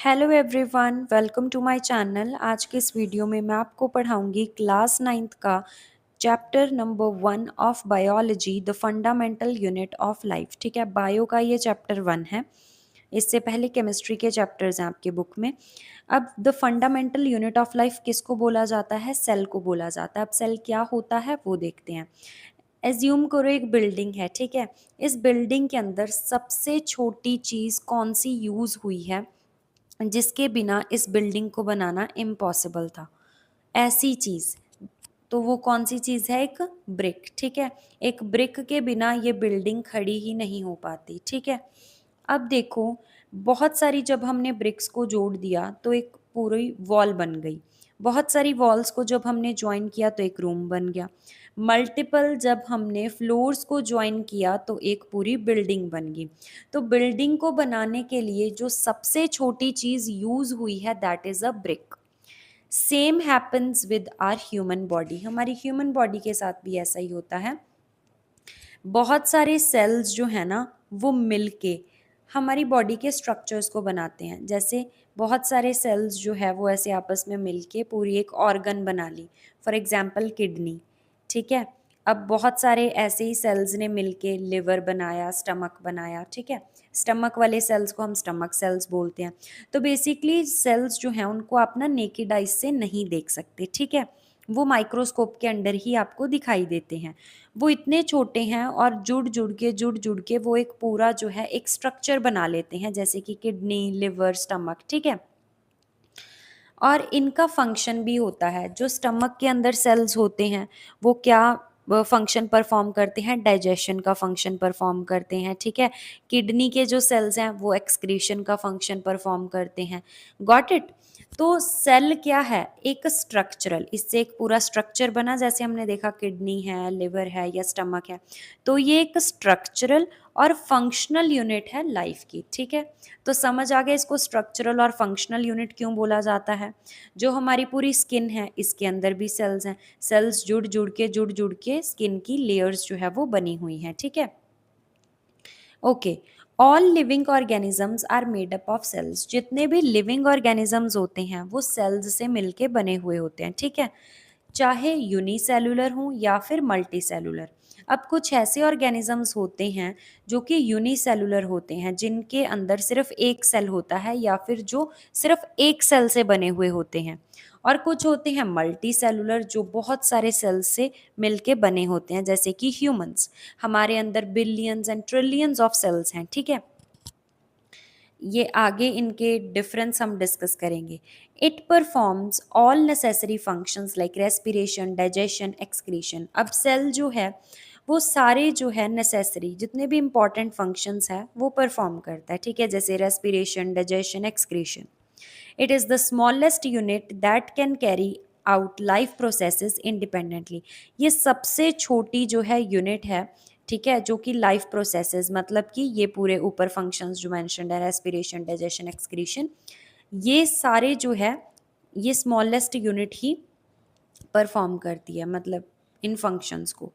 Hello everyone, welcome to my channel. आज के इस वीडियो में मैं आपको पढ़ाऊंगी क्लास 9th का chapter number 1 of biology, the fundamental unit of life. ठीक है, बायो का ये चैप्टर 1 है। इससे पहले केमिस्ट्री के चैप्टर्स हैं आपके बुक में। अब the fundamental unit of life किसको बोला जाता है? सेल को बोला जाता है। अब सेल क्या होता है वो देखते हैं। एज्यूम करो एक बिल्डिंग है, ठीक है। इस बिल्डिंग के अंदर सबसे छोटी चीज़ कौन सी यूज़ हुई है जिसके बिना इस बिल्डिंग को बनाना इम्पॉसिबल था? ऐसी चीज़, तो वो कौन सी चीज़ है? एक ब्रिक। ठीक है, एक ब्रिक के बिना ये बिल्डिंग खड़ी ही नहीं हो पाती। ठीक है, अब देखो, बहुत सारी जब हमने ब्रिक्स को जोड़ दिया तो एक पूरी वॉल बन गई। बहुत सारी वॉल्स को जब हमने ज्वाइन किया तो एक रूम बन गया। मल्टीपल जब हमने फ्लोर्स को ज्वाइन किया तो एक पूरी बिल्डिंग बन गई। तो बिल्डिंग को बनाने के लिए जो सबसे छोटी चीज़ यूज़ हुई है that is a brick. Same happens with our human body. हमारी ह्यूमन बॉडी के साथ भी ऐसा ही होता है। बहुत सारे सेल्स जो है ना वो मिलके हमारी बॉडी के स्ट्रक्चर्स को बनाते हैं। जैसे बहुत सारे सेल्स जो है वो ऐसे आपस में मिलके पूरी एक ऑर्गन बना ली। For example kidney. ठीक है, अब बहुत सारे ऐसे ही सेल्स ने मिलके लिवर बनाया, स्टमक बनाया। ठीक है, स्टमक वाले सेल्स को हम स्टमक सेल्स बोलते हैं। तो बेसिकली सेल्स जो हैं उनको आप ना नेकेड आइज से नहीं देख सकते। ठीक है, वो माइक्रोस्कोप के अंडर ही आपको दिखाई देते हैं। वो इतने छोटे हैं और जुड़ जुड़ के वो एक पूरा जो है एक स्ट्रक्चर बना लेते हैं, जैसे कि किडनी, लिवर, स्टमक। ठीक है, और इनका फंक्शन भी होता है। जो स्टमक के अंदर सेल्स होते हैं वो क्या फंक्शन परफॉर्म करते हैं? डाइजेशन का फंक्शन परफॉर्म करते हैं। ठीक है, किडनी के जो सेल्स हैं वो एक्सक्रीशन का फंक्शन परफॉर्म करते हैं। Got it? तो सेल क्या है? एक स्ट्रक्चरल, इससे एक पूरा स्ट्रक्चर बना। जैसे हमने देखा किडनी है, लिवर है या स्टमक है, तो ये एक स्ट्रक्चरल और फंक्शनल यूनिट है लाइफ की। ठीक है, तो समझ आ गया इसको स्ट्रक्चरल और फंक्शनल यूनिट क्यों बोला जाता है। जो हमारी पूरी स्किन है इसके अंदर भी सेल्स हैं। सेल्स जुड़ जुड़ के स्किन की लेयर्स जो है वो बनी हुई हैं। ठीक है, okay. All living organisms are made up of cells. जितने भी लिविंग ऑर्गेनिजम्स होते हैं वो सेल्स से मिलके बने हुए होते हैं। ठीक है, चाहे यूनिसेलुलर हों या फिर मल्टी सेलुलर। अब कुछ ऐसे ऑर्गेनिजम्स होते हैं जो कि यूनिसेलुलर होते हैं, जिनके अंदर सिर्फ एक सेल होता है या फिर जो सिर्फ एक सेल से बने हुए होते हैं। और कुछ होते हैं मल्टी सेलुलर जो बहुत सारे सेल्स से मिलके बने होते हैं, जैसे कि ह्यूमंस। हमारे अंदर billions and trillions of cells हैं। ठीक है, ये आगे इनके डिफरेंस हम डिस्कस करेंगे। It performs all necessary functions like respiration, digestion, excretion. अब सेल जो है वो सारे जो है नेसेसरी जितने भी इंपॉर्टेंट फंक्शंस है वो परफॉर्म करता है। ठीक है, जैसे respiration, digestion, excretion. It is the smallest unit that can carry out life processes independently. ये सबसे छोटी जो है यूनिट है। ठीक है, जो कि लाइफ प्रोसेसेस मतलब कि ये पूरे ऊपर फंक्शंस जो मैंशनड है, रेस्पिरेशन, डाइजेशन, एक्सक्रीशन, ये सारे जो है ये स्मॉलेस्ट यूनिट ही परफॉर्म करती है, मतलब इन फंक्शंस को।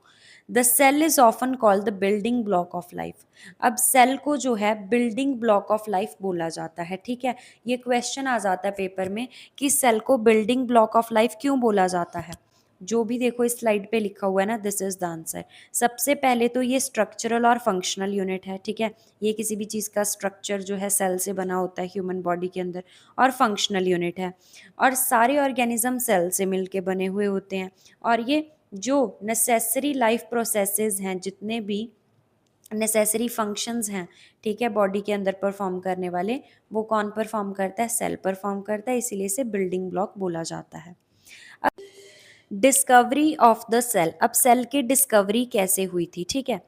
The cell is often called the building block of life. अब सेल को जो है बिल्डिंग ब्लॉक ऑफ लाइफ बोला जाता है। ठीक है, ये क्वेश्चन आ जाता है पेपर में कि सेल को बिल्डिंग ब्लॉक ऑफ लाइफ क्यों बोला जाता है। जो भी देखो इस स्लाइड पे लिखा हुआ है ना, दिस इज द आंसर। सबसे पहले तो ये स्ट्रक्चरल और फंक्शनल यूनिट है। ठीक है, ये किसी भी चीज़ का स्ट्रक्चर जो है सेल से बना होता है ह्यूमन बॉडी के अंदर, और फंक्शनल यूनिट है। और सारे ऑर्गेनिज्म सेल से मिलके बने हुए होते हैं। और ये जो नेसेसरी लाइफ प्रोसेसेस हैं, जितने भी नेसेसरी फंक्शंस हैं, ठीक है, बॉडी के अंदर परफॉर्म करने वाले, वो कौन परफॉर्म करता है? सेल परफॉर्म करता है, इसीलिए इसे बिल्डिंग ब्लॉक बोला जाता है। Discovery of the cell. अब सेल की डिस्कवरी कैसे हुई थी? ठीक है,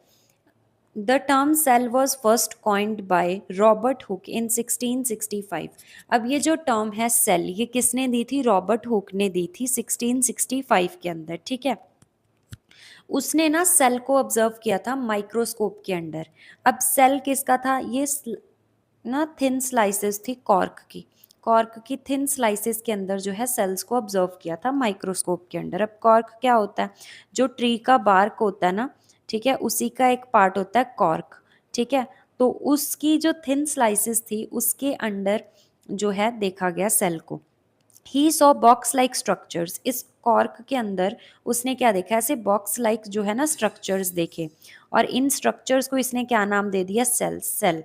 the term cell was first coined by Robert Hooke in 1665। अब ये जो टर्म है सेल, ये किसने दी थी? रॉबर्ट हुक ने दी थी 1665 के अंदर। ठीक है, उसने ना सेल को ऑब्जर्व किया था माइक्रोस्कोप के अंडर। अब सेल किसका था? ये ना थिन स्लाइसेस थी कॉर्क की। कॉर्क की थिन स्लाइसेस के अंदर जो है सेल्स को ऑब्जर्व किया था माइक्रोस्कोप के अंडर। अब कॉर्क क्या होता है? जो ट्री का बार्क होता है ना, ठीक है, उसी का एक पार्ट होता है कॉर्क। ठीक है, तो उसकी जो थिन स्लाइसेस थी उसके अंडर जो है देखा गया सेल को। He saw box like structures, इस कॉर्क के अंदर उसने क्या देखा, ऐसे बॉक्स लाइक जो है ना स्ट्रक्चर्स देखे, और इन स्ट्रक्चर्स को इसने क्या नाम दे दिया, सेल्स, सेल,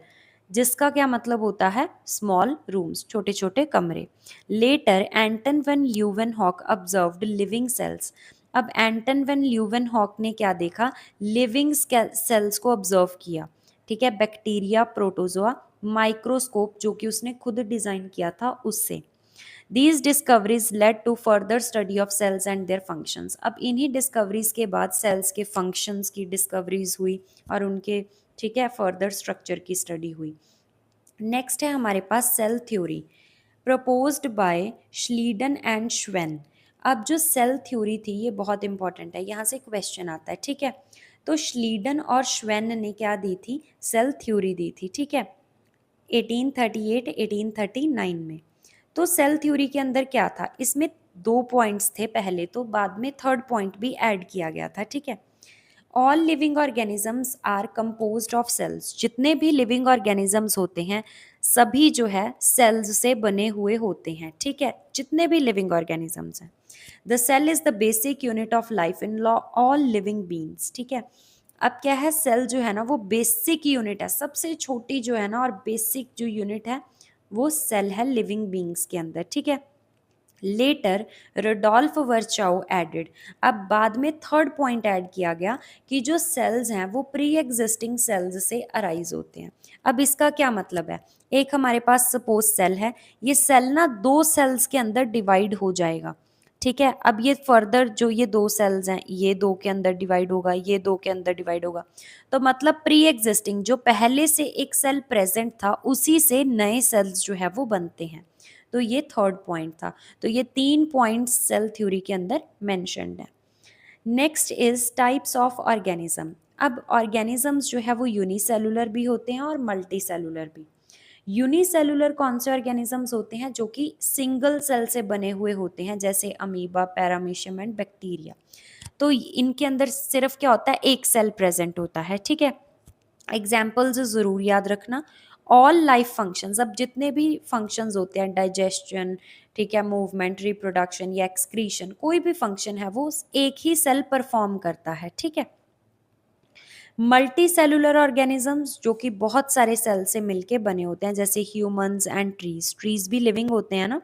जिसका क्या मतलब होता है, स्मॉल रूम्स, छोटे छोटे कमरे। Later Anton van Leeuwenhoek observed living cells, अब एंटन वेन ल्यूवेनहॉक ने क्या देखा, लिविंग सेल्स को ऑब्जर्व किया, ठीक है, बैक्टीरिया, प्रोटोजोआ, माइक्रोस्कोप जो कि उसने खुद डिजाइन किया था उससे। These discoveries led to further study of cells and their functions. अब इन्हीं डिस्कवरीज के बाद सेल्स के फंक्शंस की डिस्कवरीज हुई और उनके, ठीक है, फर्दर स्ट्रक्चर की स्टडी हुई। नेक्स्ट है हमारे पास cell theory proposed by Schleiden and Schwann. अब जो सेल थ्योरी थी ये बहुत इंपॉर्टेंट है, यहाँ से क्वेश्चन आता है, ठीक है। तो श्लीडन और श्वेन ने क्या दी थी, सेल थ्योरी दी थी, ठीक है, 1838 1839 में। तो सेल थ्योरी के अंदर क्या था, इसमें दो पॉइंट्स थे पहले, तो बाद में थर्ड पॉइंट भी ऐड किया गया था, ठीक है। All living organisms are composed of cells, जितने भी लिविंग ऑर्गेनिजम्स होते हैं सभी जो है सेल्स से बने हुए होते हैं, ठीक है, जितने भी लिविंग ऑर्गेनिजम्स हैं। The cell is the basic unit of life in all living beings, ठीक है। अब क्या है, सेल जो है ना वो बेसिक यूनिट है, सबसे छोटी जो है ना और बेसिक जो यूनिट है वो सेल है लिविंग बींग्स के अंदर, ठीक है। लेटर रोडोल्फ वर्चाउ एडेड, अब बाद में थर्ड पॉइंट ऐड किया गया कि जो सेल्स हैं वो प्री एग्जिस्टिंग सेल्स से अराइज होते हैं। अब इसका क्या मतलब है, एक हमारे पास सपोज सेल है, ये सेल ना दो सेल्स के अंदर डिवाइड हो जाएगा, ठीक है। अब ये फर्दर जो ये दो सेल्स हैं ये दो के अंदर डिवाइड होगा, ये दो के अंदर डिवाइड होगा, तो मतलब प्री एग्जिस्टिंग जो पहले से एक सेल प्रेजेंट था उसी से नए सेल्स जो है वो बनते हैं। तो ये थर्ड पॉइंट था। तो ये तीन पॉइंट्स सेल थ्योरी के अंदर मेंशन्ड है। Next is types of organism. अब ऑर्गेनिजम्स जो है वो यूनिसेलुलर भी होते हैं और मल्टी सेलुलर भी। यूनिसेलुलर कौन से ऑर्गेनिजम्स होते हैं, जो कि सिंगल सेल से बने हुए होते हैं, जैसे अमीबा, पैरामीशियम एंड बैक्टीरिया। तो इनके अंदर सिर्फ क्या होता है, एक सेल प्रेजेंट होता है, ठीक है। एग्जाम्पल्स ज़रूर याद रखना। ऑल लाइफ फंक्शंस, अब जितने भी फंक्शंस होते हैं, डाइजेशन, ठीक है, मूवमेंट, रिप्रोडक्शन या एक्सक्रीशन, कोई भी फंक्शन है वो एक ही सेल परफॉर्म करता है, ठीक है। मल्टी सेलुलर ऑर्गेनिजम्स जो कि बहुत सारे सेल से मिलके बने होते हैं, जैसे ह्यूमंस एंड ट्रीज, ट्रीज भी लिविंग होते हैं ना।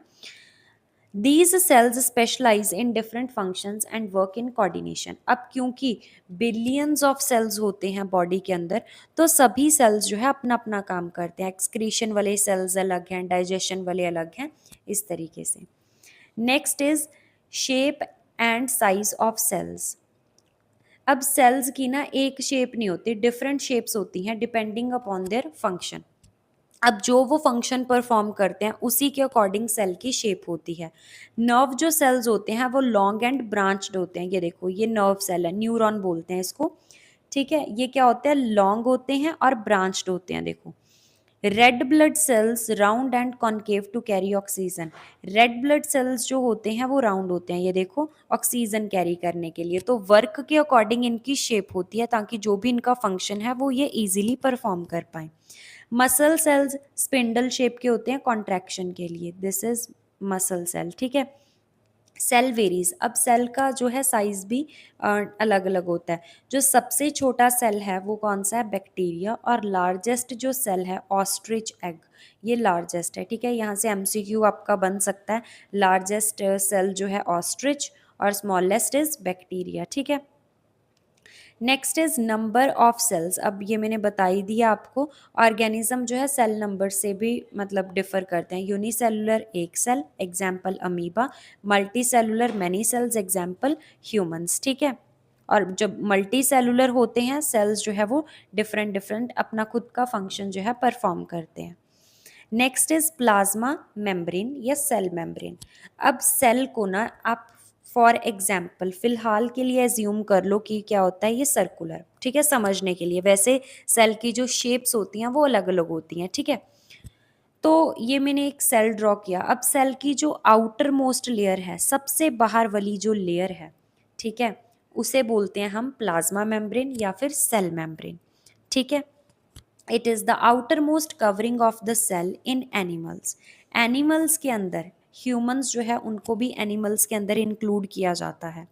These cells specialize in different functions and work in coordination. अब क्योंकि बिलियंस ऑफ सेल्स होते हैं बॉडी के अंदर, तो सभी सेल्स जो है अपना अपना काम करते हैं, एक्सक्रीशन वाले सेल्स अलग हैं, डाइजेशन वाले अलग हैं, इस तरीके से। Next is shape and size of cells. अब सेल्स की ना एक शेप नहीं होती, डिफरेंट शेप्स होती हैं डिपेंडिंग अपॉन देयर फंक्शन। अब जो वो फंक्शन परफॉर्म करते हैं उसी के अकॉर्डिंग सेल की शेप होती है। नर्व जो सेल्स होते हैं वो लॉन्ग एंड ब्रांच्ड होते हैं, ये देखो ये नर्व सेल है, न्यूरॉन बोलते हैं इसको, ठीक है। ये क्या होते हैं, लॉन्ग होते हैं और ब्रांच्ड होते हैं, देखो। Red blood cells round and concave to carry oxygen. Red blood cells जो होते हैं वो राउंड होते हैं, ये देखो, ऑक्सीजन कैरी करने के लिए। तो वर्क के अकॉर्डिंग इनकी शेप होती है ताकि जो भी इनका फंक्शन है वो ये इजीली परफॉर्म कर पाए। मसल सेल्स स्पिंडल शेप के होते हैं कॉन्ट्रैक्शन के लिए, दिस इज मसल सेल, ठीक है। सेल वेरीज, अब सेल का जो है साइज भी अलग अलग होता है। जो सबसे छोटा सेल है वो कौन सा है, बैक्टीरिया, और लार्जेस्ट जो सेल है ऑस्ट्रिच एग, ये लार्जेस्ट है, ठीक है। यहाँ से एमसीक्यू आपका बन सकता है, लार्जेस्ट सेल जो है ऑस्ट्रिच और स्मॉलेस्ट इज बैक्टीरिया, ठीक है। Next is number of cells, अब ये मैंने बता ही दिया आपको। ऑर्गेनिज्म जो है सेल नंबर से भी मतलब डिफर करते हैं। यूनिसेलुलर एक cell, example amoeba. Multicellular many cells, example humans, ठीक है। और जब मल्टी सेलुलर होते हैं सेल्स जो है वो डिफरेंट डिफरेंट अपना खुद का फंक्शन जो है परफॉर्म करते हैं। नेक्स्ट इज प्लाज्मा मेम्ब्रेन या सेल मेम्ब्रेन। अब सेल को ना आप फॉर एग्जाम्पल फिलहाल के लिए एज्यूम कर लो कि क्या होता है, ये सर्कुलर, ठीक है, समझने के लिए। वैसे सेल की जो शेप्स होती हैं वो अलग अलग होती हैं, ठीक है। तो ये मैंने एक सेल ड्रॉ किया। अब सेल की जो आउटर मोस्ट लेयर है, सबसे बाहर वाली जो लेयर है, ठीक है, उसे बोलते हैं हम प्लाज्मा मेम्ब्रेन या फिर सेल मेम्ब्रेन, ठीक है। It is the outermost covering of the cell in animals. Animals के अंदर ह्यूमंस जो है उनको भी एनिमल्स के अंदर इंक्लूड किया जाता है।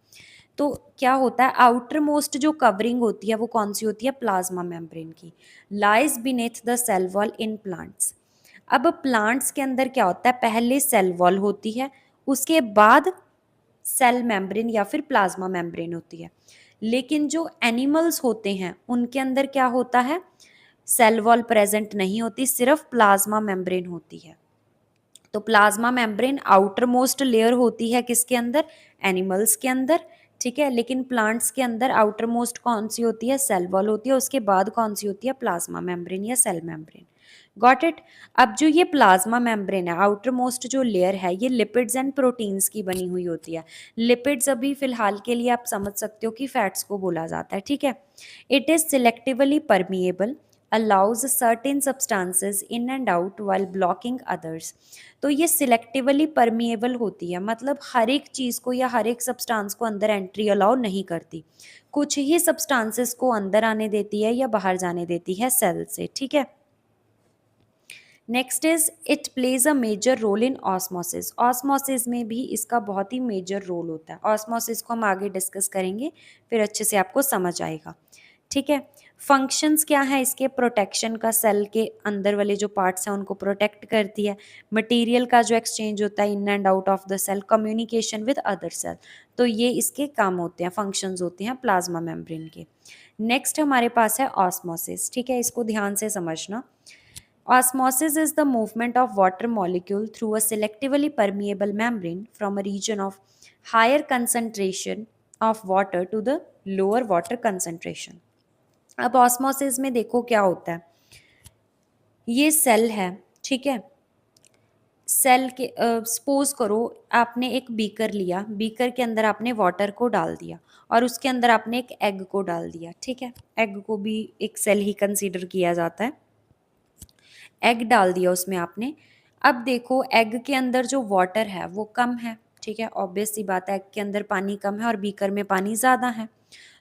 तो क्या होता है, आउटर मोस्ट जो कवरिंग होती है वो कौन सी होती है, प्लाज्मा मेम्ब्रेन की, lies beneath the cell wall in plants. अब प्लांट्स के अंदर क्या होता है, पहले सेल वॉल होती है, उसके बाद सेल मेम्ब्रेन या फिर प्लाज्मा मेम्ब्रेन होती है। लेकिन जो एनिमल्स होते हैं उनके अंदर क्या होता है, सेल वॉल प्रेजेंट नहीं होती, सिर्फ प्लाज्मा मेम्ब्रेन होती है। तो plasma membrane outer most layer होती है किसके अंदर, एनिमल्स के अंदर, ठीक है। लेकिन प्लांट्स के अंदर आउटर मोस्ट कौन सी होती है, सेल वॉल होती है, उसके बाद कौन सी होती है, प्लाज्मा मेम्ब्रेन या सेल मेम्ब्रेन। Got it. अब जो ये प्लाज्मा मेम्ब्रेन है, आउटर मोस्ट जो लेयर है, ये लिपिड्स एंड प्रोटीन्स की बनी हुई होती है। लिपिड्स अभी फिलहाल के लिए आप समझ सकते हो कि फैट्स को बोला जाता है, ठीक है। It is selectively permeable, allows certain substances in and out while blocking others। तो ये सिलेक्टिवली परमिएबल होती है, मतलब हर एक चीज़ को या हर एक सब्सटेंस को अंदर एंट्री अलाउ नहीं करती, कुछ ही सब्सटेंसेस को अंदर आने देती है या बाहर जाने देती है सेल से, ठीक है। Next is it plays a major role in osmosis. Osmosis में भी इसका बहुत ही मेजर रोल होता है। ऑस्मोसिस को हम आगे डिस्कस करेंगे, फिर अच्छे से आपको समझ आएगा, ठीक है। फंक्शंस क्या है इसके, प्रोटेक्शन का, सेल के अंदर वाले जो पार्ट्स हैं उनको प्रोटेक्ट करती है, मटेरियल का जो एक्सचेंज होता है in and out of the cell, communication with other cell, तो ये इसके काम होते हैं, फंक्शंस होते हैं प्लाज्मा मेम्ब्रेन के। नेक्स्ट हमारे पास है ऑस्मोसिस, ठीक है, इसको ध्यान से समझना। Osmosis is the movement of water molecule through a selectively permeable membrane from a region of higher concentration of water to the lower water concentration। अब ऑस्मोसिस में देखो क्या होता है, ये सेल है, ठीक है। सेल के सपोज करो आपने एक बीकर लिया, बीकर के अंदर आपने वाटर को डाल दिया और उसके अंदर आपने एक एग को डाल दिया, ठीक है। एग को भी एक सेल ही कंसीडर किया जाता है। एग डाल दिया उसमें आपने। अब देखो एग के अंदर जो वाटर है वो कम है, ठीक है, ऑब्वियस सी बात है, एग के अंदर पानी कम है और बीकर में पानी ज़्यादा है।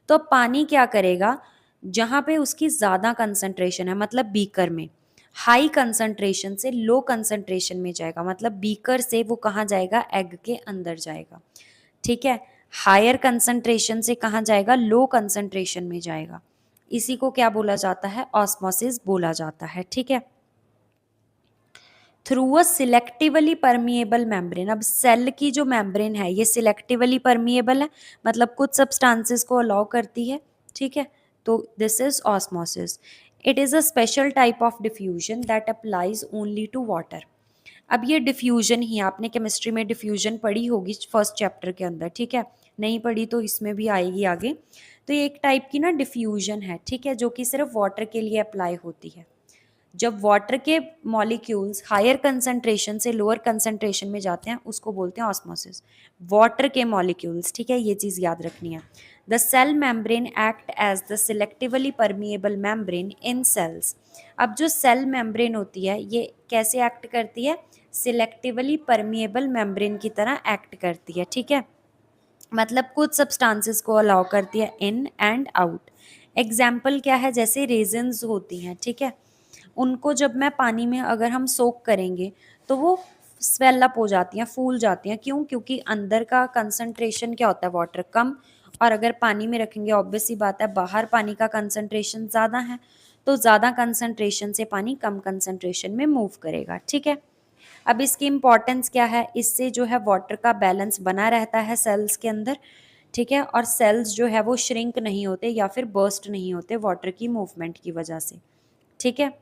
तो पानी क्या करेगा, जहाँ पे उसकी ज़्यादा कंसंट्रेशन है, मतलब बीकर में हाई कंसंट्रेशन से लो कंसंट्रेशन में जाएगा, मतलब बीकर से वो कहाँ जाएगा, एग के अंदर जाएगा, ठीक है। हायर कंसंट्रेशन से कहाँ जाएगा, लो कंसंट्रेशन में जाएगा। इसी को क्या बोला जाता है, ऑस्मोसिस बोला जाता है, ठीक है। Through a selectively permeable membrane. अब सेल की जो मेम्ब्रेन है ये सिलेक्टिवली परमिएबल है, मतलब कुछ सब्सटेंसेस को अलाउ करती है, ठीक है। तो this is osmosis. It is a special type of diffusion that applies only to water. अब ये डिफ्यूजन ही, आपने केमिस्ट्री में डिफ्यूजन पढ़ी होगी फर्स्ट चैप्टर के अंदर, ठीक है, नहीं पढ़ी तो इसमें भी आएगी आगे। तो ये एक टाइप की ना डिफ्यूजन है, ठीक है, जो कि सिर्फ वाटर के लिए अप्लाई होती है। जब वाटर के मॉलिक्यूल्स हायर कंसंट्रेशन से लोअर कंसंट्रेशन में जाते हैं उसको बोलते हैं ऑस्मोसिस। वाटर के मॉलिक्यूल्स, ठीक है, ये चीज़ याद रखनी है। The cell membrane act as the selectively permeable membrane in cells. अब जो सेल मेम्ब्रेन होती है ये कैसे एक्ट करती है, सिलेक्टिवली परमिएबल मेम्ब्रेन की तरह एक्ट करती है, ठीक है, मतलब कुछ सब्सटेंसेस को अलाउ करती है इन एंड आउट। एग्जाम्पल क्या है, जैसे रेजन्स होती हैं, ठीक है, उनको जब मैं पानी में अगर हम सोक करेंगे तो वो स्वेल अप हो जाती हैं, फूल जाती हैं, क्यों, क्योंकि अंदर का कंसंट्रेशन क्या होता है, वाटर कम, और अगर पानी में रखेंगे ऑब्वियस सी बात है बाहर पानी का कंसंट्रेशन ज़्यादा है, तो ज़्यादा कंसंट्रेशन से पानी कम कंसंट्रेशन में मूव करेगा, ठीक है। अब इसकी इम्पॉर्टेंस क्या है, इससे जो है वाटर का बैलेंस बना रहता है सेल्स के अंदर, ठीक है, और सेल्स जो है वो श्रिंक नहीं होते या फिर बर्स्ट नहीं होते वाटर की मूवमेंट की वजह से, ठीक है।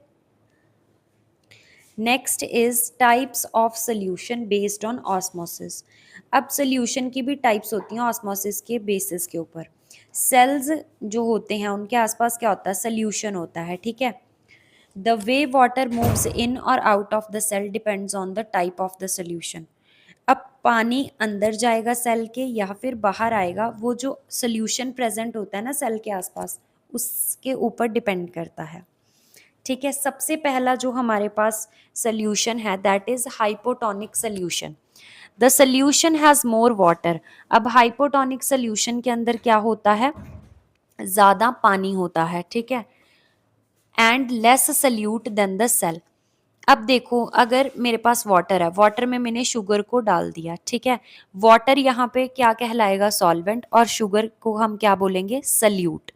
Next is types of solution based on osmosis. अब सोल्यूशन की भी टाइप्स होती हैं ऑस्मोसिस के बेसिस के ऊपर। सेल्स जो होते हैं उनके आसपास क्या होता है, सोल्यूशन होता है, ठीक है। The way water moves in और out of the cell depends on the type of the solution. अब पानी अंदर जाएगा सेल के या फिर बाहर आएगा, वो जो सोल्यूशन प्रेजेंट होता है ना सेल के आसपास उसके ऊपर डिपेंड करता है, ठीक है। सबसे पहला जो हमारे पास सोल्यूशन है that is hypotonic solution. The solution has more water. अब हाइपोटोनिक सोल्यूशन के अंदर क्या होता है, ज़्यादा पानी होता है, ठीक है, and less solute than the cell. अब देखो, अगर मेरे पास वाटर है, वाटर में मैंने शुगर को डाल दिया, ठीक है। वाटर यहाँ पे क्या कहलाएगा? सॉल्वेंट, और शुगर को हम क्या बोलेंगे? सल्यूट।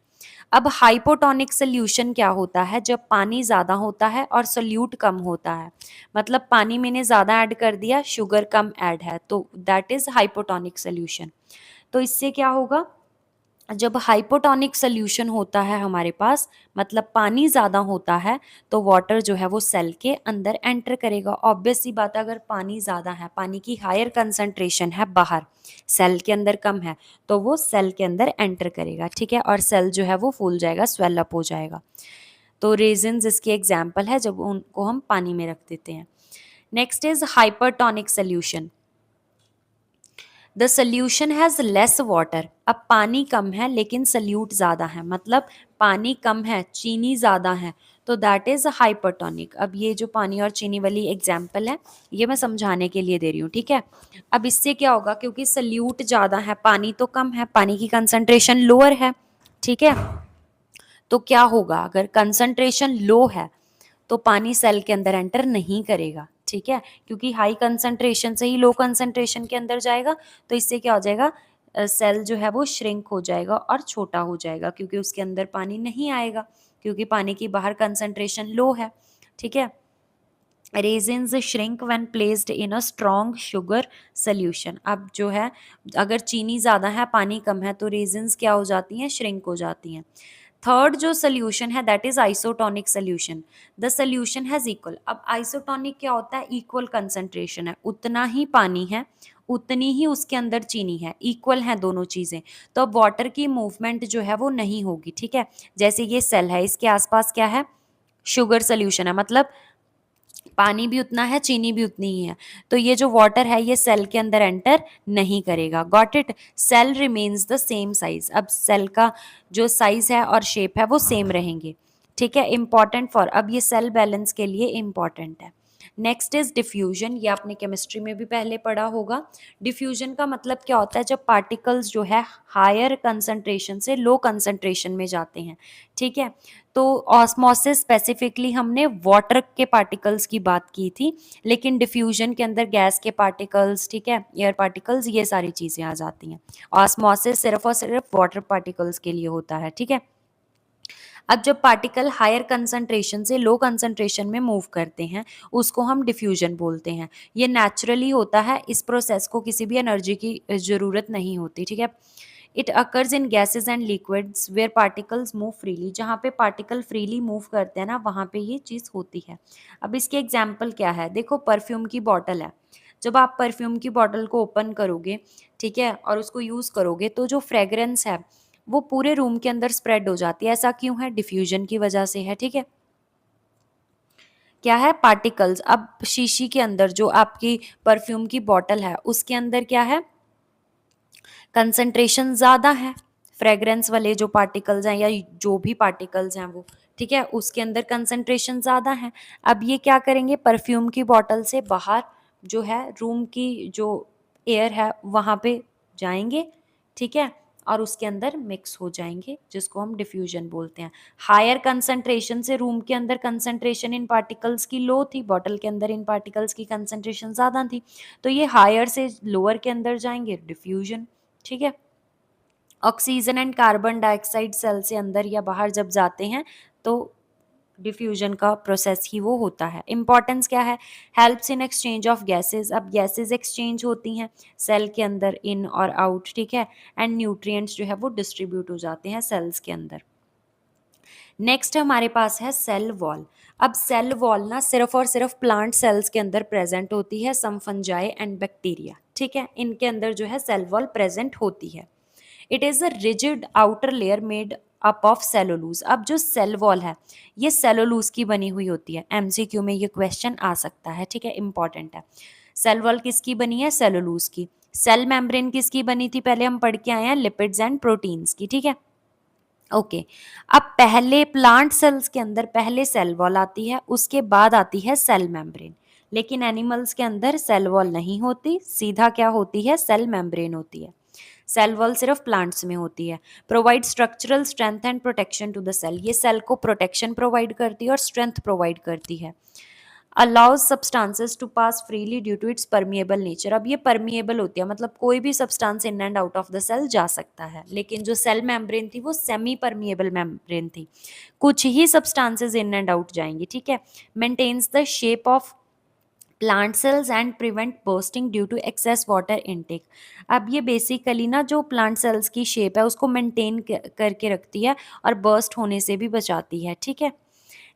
अब हाइपोटोनिक सोल्यूशन क्या होता है? जब पानी ज्यादा होता है और सोल्यूट कम होता है, मतलब पानी मैंने ज्यादा ऐड कर दिया, शुगर कम ऐड है, तो दैट इज हाइपोटोनिक सोल्यूशन। तो इससे क्या होगा? जब हाइपोटोनिक सोल्यूशन होता है हमारे पास, मतलब पानी ज़्यादा होता है, तो वाटर जो है वो सेल के अंदर एंटर करेगा। ऑब्वियस सी बात है, अगर पानी ज़्यादा है, पानी की हायर कंसंट्रेशन है बाहर, सेल के अंदर कम है, तो वो सेल के अंदर एंटर करेगा, ठीक है, और सेल जो है वो फूल जाएगा, स्वेल अप हो जाएगा। तो रेजिन्स इसकी एग्जाम्पल है जब उनको हम पानी में रख देते हैं। Next is hypertonic solution. The solution has less water. अब पानी कम है लेकिन सल्यूट ज़्यादा है, मतलब पानी कम है, चीनी ज़्यादा है, तो दैट इज़ हाइपरटोनिक। अब ये जो पानी और चीनी वाली एग्जाम्पल है, ये मैं समझाने के लिए दे रही हूँ, ठीक है। अब इससे क्या होगा? क्योंकि सल्यूट ज़्यादा है, पानी तो कम है, पानी की कंसंट्रेशन लोअर है, ठीक है। तो क्या होगा? अगर कंसंट्रेशन लो है तो पानी सेल के अंदर एंटर नहीं करेगा, ठीक है, क्योंकि हाई कंसंट्रेशन से ही लो कंसंट्रेशन के अंदर जाएगा। तो इससे क्या हो जाएगा? सेल जो है वो श्रिंक हो जाएगा और छोटा हो जाएगा, क्योंकि उसके अंदर पानी नहीं आएगा, क्योंकि पानी की बाहर कंसंट्रेशन लो है, ठीक है। Resins shrink when placed in a strong sugar solution. अब जो है, अगर चीनी ज़्यादा है, पानी कम है, तो रेजिन्स क्या हो जाती हैं? श्रिंक हो जाती हैं। थर्ड जो सोल्यूशन है that is isotonic solution. The solution has equal. अब आइसोटोनिक क्या होता है? इक्वल कंसंट्रेशन है, उतना ही पानी है, उतनी ही उसके अंदर चीनी है, इक्वल है दोनों चीजें। तो अब वाटर की मूवमेंट जो है वो नहीं होगी, ठीक है। जैसे ये सेल है, इसके आसपास क्या है? शुगर सोल्यूशन है, मतलब पानी भी उतना है, चीनी भी उतनी ही है, तो ये जो वाटर है ये सेल के अंदर एंटर नहीं करेगा। Got it? Cell remains the same size. अब सेल का जो साइज है और शेप है वो सेम रहेंगे, ठीक है। इंपॉर्टेंट फॉर, अब ये सेल बैलेंस के लिए इंपॉर्टेंट है। Next is diffusion. ये आपने केमिस्ट्री में भी पहले पढ़ा होगा। डिफ्यूजन का मतलब क्या होता है? जब पार्टिकल्स जो है हायर कंसंट्रेशन से लो कंसंट्रेशन में जाते हैं, ठीक है। तो ऑस्मोसिस स्पेसिफिकली हमने वाटर के पार्टिकल्स की बात की थी, लेकिन डिफ्यूजन के अंदर गैस के पार्टिकल्स, ठीक है, एयर पार्टिकल्स, ये सारी चीज़ें आ जाती हैं। ऑस्मोसिस सिर्फ और सिर्फ वाटर पार्टिकल्स के लिए होता है, ठीक है। अब जब पार्टिकल हायर कंसंट्रेशन से लो कंसंट्रेशन में मूव करते हैं, उसको हम डिफ्यूजन बोलते हैं। ये नेचुरली होता है, इस प्रोसेस को किसी भी एनर्जी की ज़रूरत नहीं होती, ठीक है। It occurs in gases and liquids where particles move freely. जहाँ पे पार्टिकल फ्रीली मूव करते हैं ना, वहाँ पे ये चीज़ होती है। अब इसके एग्जाम्पल क्या है? देखो, परफ्यूम की बॉटल है। जब आप परफ्यूम की बॉटल को ओपन करोगे, ठीक है, और उसको यूज़ करोगे, तो जो फ्रेग्रेंस है वो पूरे रूम के अंदर स्प्रेड हो जाती है। ऐसा क्यों है? डिफ्यूजन की वजह से है, ठीक है। क्या है? पार्टिकल्स। अब शीशी के अंदर जो आपकी परफ्यूम की बॉटल है, उसके अंदर क्या है? कंसंट्रेशन ज़्यादा है। फ्रेग्रेंस वाले जो पार्टिकल्स हैं या जो भी पार्टिकल्स हैं वो, ठीक है, उसके अंदर कंसंट्रेशन ज़्यादा है। अब ये क्या करेंगे? परफ्यूम की बॉटल से बाहर जो है रूम की जो एयर है वहाँ पे जाएंगे, ठीक है, और उसके अंदर मिक्स हो जाएंगे, जिसको हम डिफ्यूजन बोलते हैं। हायर कंसंट्रेशन से रूम के अंदर कंसंट्रेशन इन पार्टिकल्स की लो थी, बॉटल के अंदर इन पार्टिकल्स की कंसंट्रेशन ज़्यादा थी, तो ये हायर से लोअर के अंदर जाएंगे, डिफ्यूजन, ठीक है। Oxygen and carbon dioxide cell से अंदर या बाहर जब जाते हैं, तो डिफ्यूजन का प्रोसेस ही वो होता है। इंपॉर्टेंस क्या है? Helps in exchange of gases. अब गैसेस एक्सचेंज होती हैं सेल के अंदर, इन और आउट, ठीक है, एंड न्यूट्रिएंट्स जो है वो डिस्ट्रीब्यूट हो जाते हैं सेल्स के अंदर। नेक्स्ट हमारे पास है सेल वॉल। अब सेल वॉल ना सिर्फ और सिर्फ प्लांट सेल्स के अंदर प्रेजेंट होती है, सम फंजाई एंड बैक्टीरिया, ठीक है, इनके अंदर जो है सेल वॉल प्रेजेंट होती है। It is a rigid outer layer made up of cellulose. अब जो सेल वॉल है ये सेलुलोज की बनी हुई होती है। एमसीक्यू में ये क्वेश्चन आ सकता है, ठीक है, इंपॉर्टेंट है। सेल वॉल किसकी बनी है? सेलुलोज की। सेल मेम्ब्रेन किसकी बनी थी? पहले हम पढ़ के आए हैं, लिपिड्स एंड प्रोटीन्स की, ठीक है। ओके, अब पहले प्लांट सेल्स के अंदर पहले सेल वॉल आती है, उसके बाद आती है सेल मेम्ब्रेन। लेकिन एनिमल्स के अंदर सेल वॉल नहीं होती, सीधा क्या होती है? सेल मेम्ब्रेन होती है। सेल वॉल सिर्फ प्लांट्स में होती है। Provide structural strength and protection to the cell. ये सेल को प्रोटेक्शन प्रोवाइड करती है और स्ट्रेंथ प्रोवाइड करती है। Allows substances to pass freely due to its permeable nature. अब ये परमिएबल होती है, मतलब कोई भी substance in and out of the cell जा सकता है, लेकिन जो सेल मेम्ब्रेन थी वो सेमी परमिएबल मेम्ब्रेन थी, कुछ ही सब्सटेंसेस इन एंड आउट जाएंगी, ठीक है। Maintains the shape of plant cells and prevent bursting due to excess water intake. अब ये बेसिकली ना जो प्लांट सेल्स की शेप है उसको मेंटेन करके रखती है और बर्स्ट होने से भी बचाती है, ठीक है।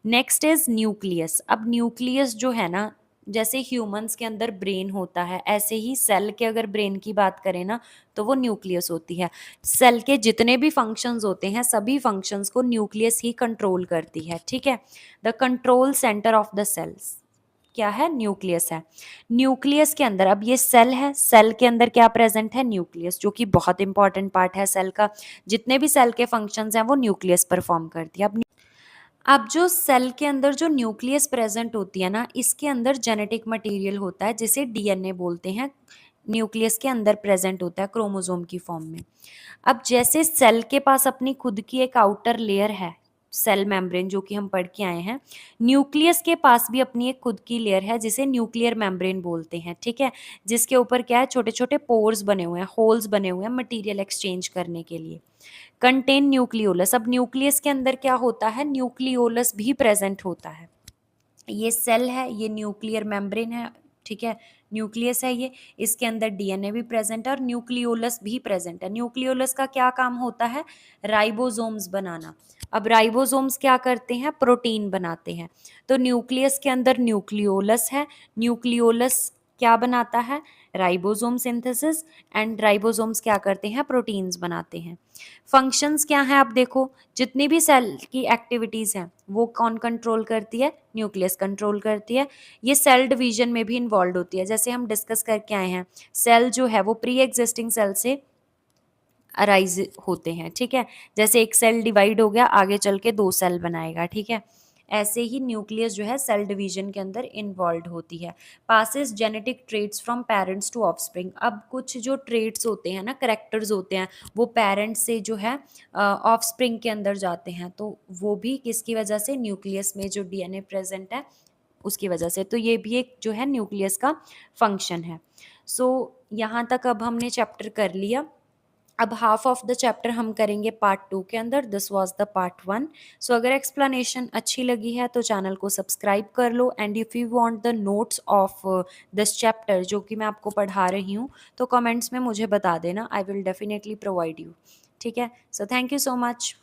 Next is nucleus. अब न्यूक्लियस जो है ना, जैसे ह्यूमंस के अंदर ब्रेन होता है, ऐसे ही सेल के अगर ब्रेन की बात करें ना तो वो न्यूक्लियस होती है। सेल के जितने भी फंक्शंस होते हैं सभी फंक्शंस को न्यूक्लियस ही कंट्रोल करती है, ठीक है। The control centre of the cells क्या है, न्यूक्लियस है। न्यूक्लियस के अंदर, अब ये सेल है, सेल के अंदर क्या प्रेजेंट है, न्यूक्लियस, जो कि बहुत इंपॉर्टेंट पार्ट है सेल का। जितने भी सेल के फंक्शंस हैं वो न्यूक्लियस परफॉर्म करती है। अब जो सेल के अंदर जो न्यूक्लियस प्रेजेंट होती है ना, इसके अंदर जेनेटिक मटेरियल होता है जिसे डीएनए बोलते हैं, न्यूक्लियस के अंदर प्रेजेंट होता है क्रोमोसोम की फॉर्म में। अब जैसे सेल के पास अपनी खुद की एक आउटर लेयर है, सेल मेम्ब्रेन, जो कि हम पढ़ के आए हैं, न्यूक्लियस के पास भी अपनी एक खुद की लेयर है जिसे न्यूक्लियर मेम्ब्रेन बोलते हैं, ठीक है। जिसके ऊपर क्या है, छोटे छोटे पोर्स बने हुए हैं, होल्स बने हुए हैं मटेरियल एक्सचेंज करने के लिए। Contain nucleolus. अब न्यूक्लियस के अंदर क्या होता है, न्यूक्लियोलस भी प्रेजेंट होता है। ये सेल है, ये न्यूक्लियर मेम्ब्रेन है, ठीक है, न्यूक्लियस है ये, इसके अंदर डीएनए भी प्रेजेंट है और न्यूक्लियोलस भी प्रेजेंट है। न्यूक्लियोलस का क्या काम होता है, राइबोसोम्स बनाना। अब राइबोसोम्स क्या करते हैं, प्रोटीन बनाते हैं। तो न्यूक्लियस के अंदर न्यूक्लियोलस है, न्यूक्लियोलस क्या बनाता है, राइबोसोम सिंथेसिस, एंड राइबोसोम्स क्या करते हैं, प्रोटीन्स बनाते हैं। फंक्शंस क्या हैं, आप देखो, जितनी भी सेल की एक्टिविटीज हैं वो कौन कंट्रोल करती है, न्यूक्लियस कंट्रोल करती है। ये सेल डिवीजन में भी इन्वॉल्व होती है, जैसे हम डिस्कस करके आए हैं, सेल जो है वो प्री एग्जिस्टिंग सेल से अराइज होते हैं, ठीक है। जैसे एक सेल डिवाइड हो गया, आगे चल के दो सेल बनाएगा, ठीक है। ऐसे ही न्यूक्लियस जो है सेल डिवीजन के अंदर इन्वॉल्व होती है। Passes genetic traits from parents to offspring. अब कुछ जो ट्रेट्स होते हैं ना, करेक्टर्स होते हैं, वो पेरेंट्स से जो है ऑफस्प्रिंग के अंदर जाते हैं, तो वो भी किसकी वजह से, न्यूक्लियस में जो डीएनए प्रेजेंट है उसकी वजह से। तो ये भी एक जो है न्यूक्लियस का फंक्शन है। सो यहाँ तक अब हमने चैप्टर कर लिया। अब हाफ ऑफ द चैप्टर हम करेंगे पार्ट 2 के अंदर। This was the part 1। सो अगर एक्सप्लेनेशन अच्छी लगी है तो चैनल को सब्सक्राइब कर लो, and if you want the notes of this chapter जो कि मैं आपको पढ़ा रही हूँ, तो कमेंट्स में मुझे बता देना, I will definitely provide you, ठीक है। So thank you so much.